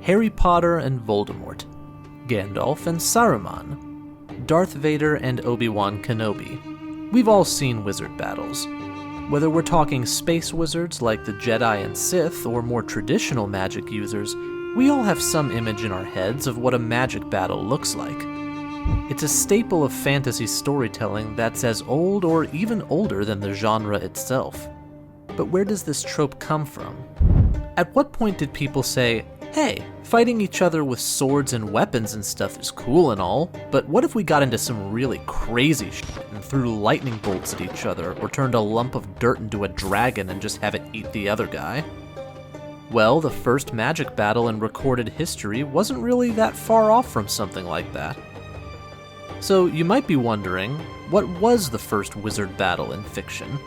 Harry Potter and Voldemort, Gandalf and Saruman, Darth Vader and Obi-Wan Kenobi. We've all seen wizard battles. Whether we're talking space wizards like the Jedi and Sith, or more traditional magic users, we all have some image in our heads of what a magic battle looks like. It's a staple of fantasy storytelling that's as old or even older than the genre itself. But where does this trope come from? At what point did people say, hey, fighting each other with swords and weapons and stuff is cool and all, but what if we got into some really crazy shit and threw lightning bolts at each other, or turned a lump of dirt into a dragon and just have it eat the other guy? Well, the first magic battle in recorded history wasn't really that far off from something like that. So you might be wondering, what was the first wizard battle in fiction?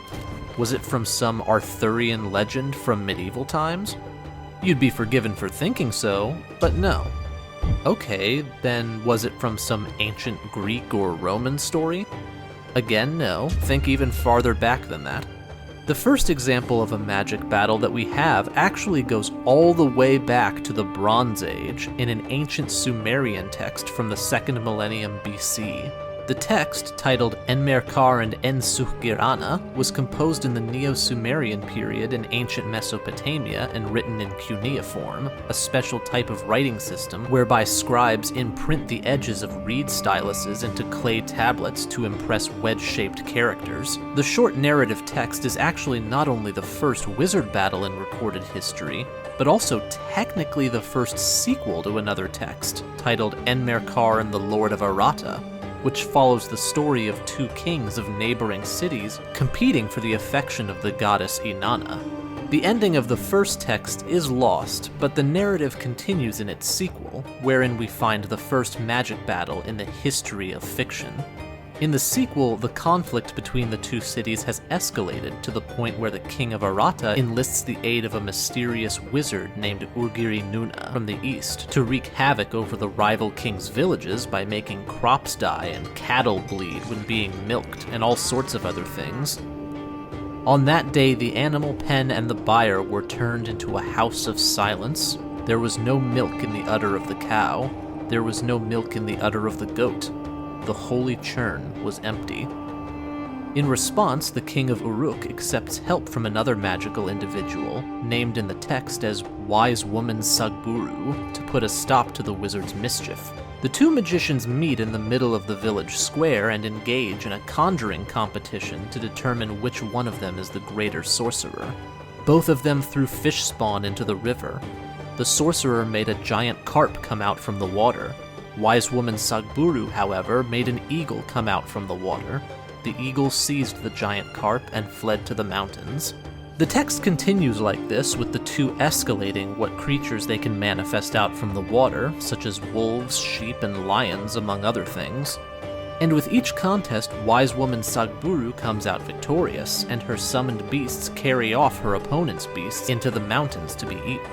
Was it from some Arthurian legend from medieval times? You'd be forgiven for thinking so, but no. Okay, then was it from some ancient Greek or Roman story? Again, no. Think even farther back than that. The first example of a magic battle that we have actually goes all the way back to the Bronze Age in an ancient Sumerian text from the 2nd millennium BC. The text, titled Enmerkar and Ensuhgirana, was composed in the Neo-Sumerian period in ancient Mesopotamia and written in cuneiform, a special type of writing system whereby scribes imprint the edges of reed styluses into clay tablets to impress wedge-shaped characters. The short narrative text is actually not only the first wizard battle in recorded history, but also technically the first sequel to another text, titled Enmerkar and the Lord of Arata, which follows the story of two kings of neighboring cities competing for the affection of the goddess Inanna. The ending of the first text is lost, but the narrative continues in its sequel, wherein we find the first magic battle in the history of fiction. In the sequel, the conflict between the two cities has escalated to the point where the king of Arata enlists the aid of a mysterious wizard named Urgiri Nuna from the east to wreak havoc over the rival king's villages by making crops die and cattle bleed when being milked and all sorts of other things. On that day, the animal pen and the byre were turned into a house of silence. There was no milk in the udder of the cow. There was no milk in the udder of the goat. The holy churn was empty. In response, the king of Uruk accepts help from another magical individual, named in the text as Wise Woman Sagburu, to put a stop to the wizard's mischief. The two magicians meet in the middle of the village square and engage in a conjuring competition to determine which one of them is the greater sorcerer. Both of them threw fish spawn into the river. The sorcerer made a giant carp come out from the water. Wise Woman Sagburu, however, made an eagle come out from the water. The eagle seized the giant carp and fled to the mountains. The text continues like this, with the two escalating what creatures they can manifest out from the water, such as wolves, sheep, and lions, among other things. And with each contest, Wise Woman Sagburu comes out victorious, and her summoned beasts carry off her opponent's beasts into the mountains to be eaten.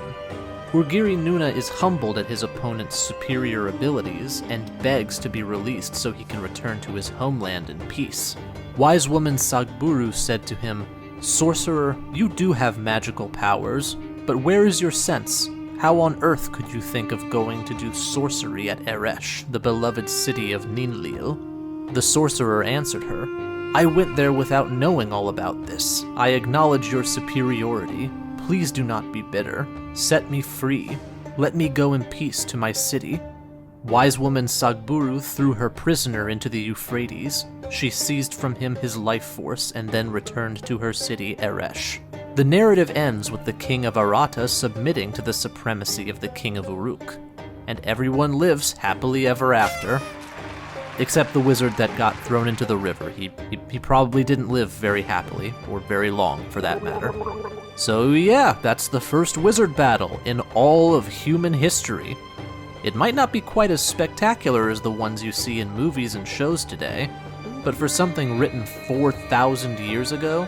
Urgiri Nuna is humbled at his opponent's superior abilities and begs to be released so he can return to his homeland in peace. Wise Woman Sagburu said to him, "Sorcerer, you do have magical powers, but where is your sense? How on earth could you think of going to do sorcery at Eresh, the beloved city of Ninlil?" The sorcerer answered her, "I went there without knowing all about this. I acknowledge your superiority. Please do not be bitter. Set me free. Let me go in peace to my city." Wise Woman Sagburu threw her prisoner into the Euphrates. She seized from him his life force and then returned to her city, Eresh. The narrative ends with the king of Arata submitting to the supremacy of the king of Uruk, and everyone lives happily ever after. Except the wizard that got thrown into the river. He probably didn't live very happily, or very long for that matter. So yeah, that's the first wizard battle in all of human history. It might not be quite as spectacular as the ones you see in movies and shows today, but for something written 4,000 years ago,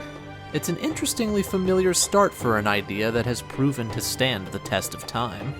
it's an interestingly familiar start for an idea that has proven to stand the test of time.